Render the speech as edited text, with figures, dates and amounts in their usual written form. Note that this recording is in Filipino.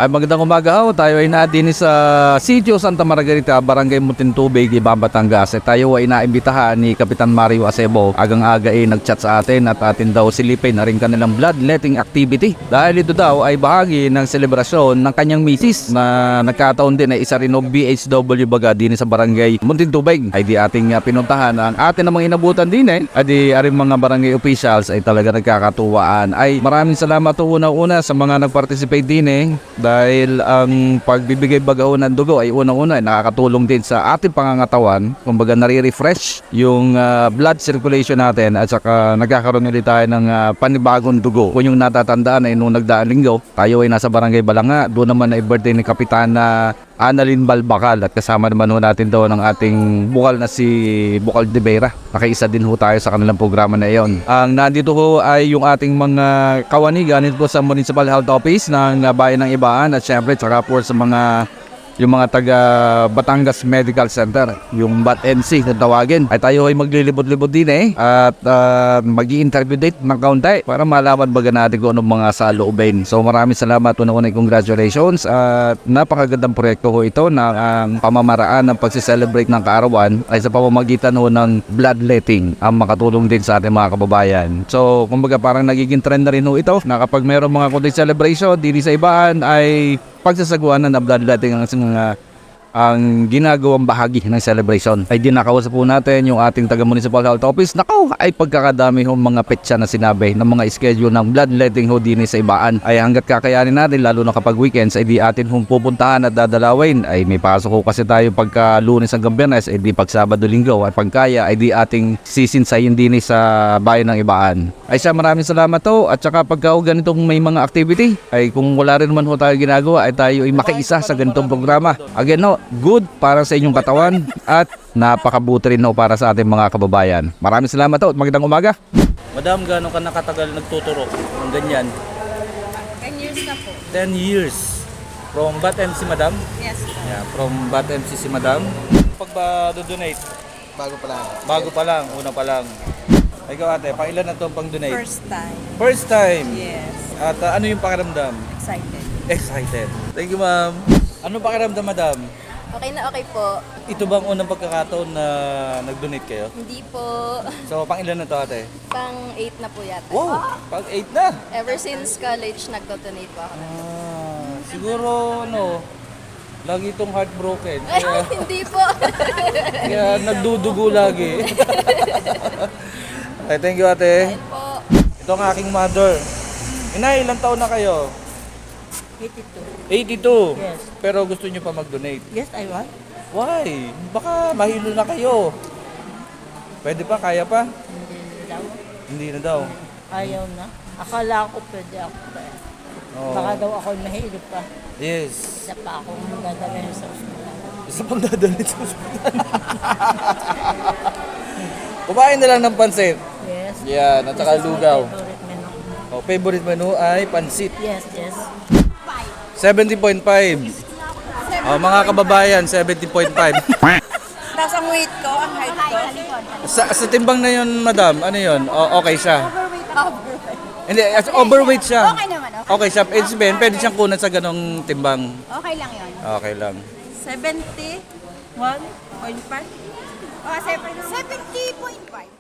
Ay magandang umaga ho. Tayo ay natin sa Sitio Santa Margarita, Barangay Mutintubig, Ibang Batangas. Tayo ay naimbitahan ni Kapitan Mario Acebo. Agang-aga ay nag-chat sa atin at atin daw silipin na rin kanilang bloodletting activity. Dahil ito daw ay bahagi ng selebrasyon ng kanyang misis na nagkataon din ay isa rin o BHW baga din sa Barangay Mutintubig. Ay di ating pinuntahan ang atin namang inabutan din ay di aring mga barangay officials ay talaga nagkakatuwaan. Ay maraming salamat po una-una sa mga nag-participate din dahil ang pagbibigay bagaho ng dugo ay unang-una ay nakakatulong din sa ating pangangatawan. Kumbaga nare-refresh yung blood circulation natin at saka nagkakaroon ulit tayo ng panibagong dugo. Kung yung natatandaan ay nung nagdaang linggo, tayo ay nasa Barangay Balanga. Doon naman ay birthday ni Kapitana Annalyn Balbacal at kasama naman ho natin doon ang ating bukal na si Bukal de Vera. Nakaisa din ho tayo sa kanilang programa na iyon. Ang nandito ho ay yung ating mga kawani ganit po sa Municipal Health Office ng Bayan ng Ibaan at syempre tsaka po sa yung mga taga Batangas Medical Center, yung BAT-MC na tawagin. Ay tayo ay maglilibot-libot din at mag-i-interview date ng kaunti para malaman baga natin kung anong mga saloobin. So maraming salamat, una-una congratulations at napakagandang proyekto ho ito na ang pamamaraan ng pagsi-celebrate ng kaarawan ay sa pamamagitan ho ng bloodletting ang makatulong din sa ating mga kababayan. So kumbaga parang nagiging trend na rin ho ito na kapag mayroong mga kunting celebration dito sa Ibaan ay pagsasaguan na bloodletting ang ginagawang bahagi ng celebration. Ay dinakausap po natin yung ating taga-Municipal Health Office. Nakaw, ay pagkakadami ho mga petsa na sinabi ng mga schedule ng bloodletting ho din sa Ibaan. Ay hanggat kakayanin natin, lalo na kapag weekends, ay di atin hong pupuntahan at dadalawin. Ay may pasok ho kasi tayo pagka Lunes hanggang Biyernes, ay di pag Sabado Linggo. At pagkaya, ay di ating sisinsayin din sa bayan ng Ibaan. Ay siya, maraming salamat ho. At saka pagka ganitong may mga activity, ay kung wala rin naman ho tayo ginagawa, ay tayo ay makiisa sa ganitong programa. Again ho, good para sa inyong katawan at napakabuti rin para sa ating mga kababayan. Maraming salamat at magandang umaga. Madam, gaano ka nakatagal nagtuturo ng ganyan? 10 years na po. 10 years. From BAT-MC, madam? Yes. Yeah, from BAT-MC si madam. Pag ba do-donate? Bago pa lang. Bago pa lang, una pa lang. Ikaw ate, pailan na itong pang-donate? First time. First time? Yes. At ano yung pakiramdam? Excited. Excited. Thank you, ma'am. Ano pakiramdam, madam? Okay na okay po. Ito bang unang pagkakataon na nag-donate kayo? Hindi po. So, pang ilan na to ate? Pang 8 na po yata. Wow! Pag 8 na! Ever since college, nagdo-donate po ako. Siguro, lagi itong heartbroken. Ay, hindi po. Kaya nagdudugo lagi. Ay, thank you ate. Ayun po. Ito ang aking mother. Inay, ilang taon na kayo? 82. 82? Yes. Pero gusto nyo pa mag-donate? Yes, I want. Why? Baka mahilo na kayo. Pwede pa? Kaya pa? Hindi daw. Hindi na daw. Ayaw na. Akala ko pwede ako pa. Oo. Baka daw ako mahirap pa. Yes. Isa pa akong dadalhin sa ospital. Isa pang dadalhin sa ospital. Kumain na lang ng pansit. Yes. Yan, at saka This is my lugaw. favorite menu. Oh, favorite menu ay pansit. Yes, yes. 70.5. Oh, mga kababayan, 70.5. Tapos ang weight ko, ang height ko. sa timbang na yun, madam, ano yun? Okay siya. Overweight. Hindi, overweight siya. Okay naman, okay. Okay siya. It's been, pwede siyang kunan sa ganong timbang. Okay lang yun. Okay lang. 71.5. Oh, 70.5.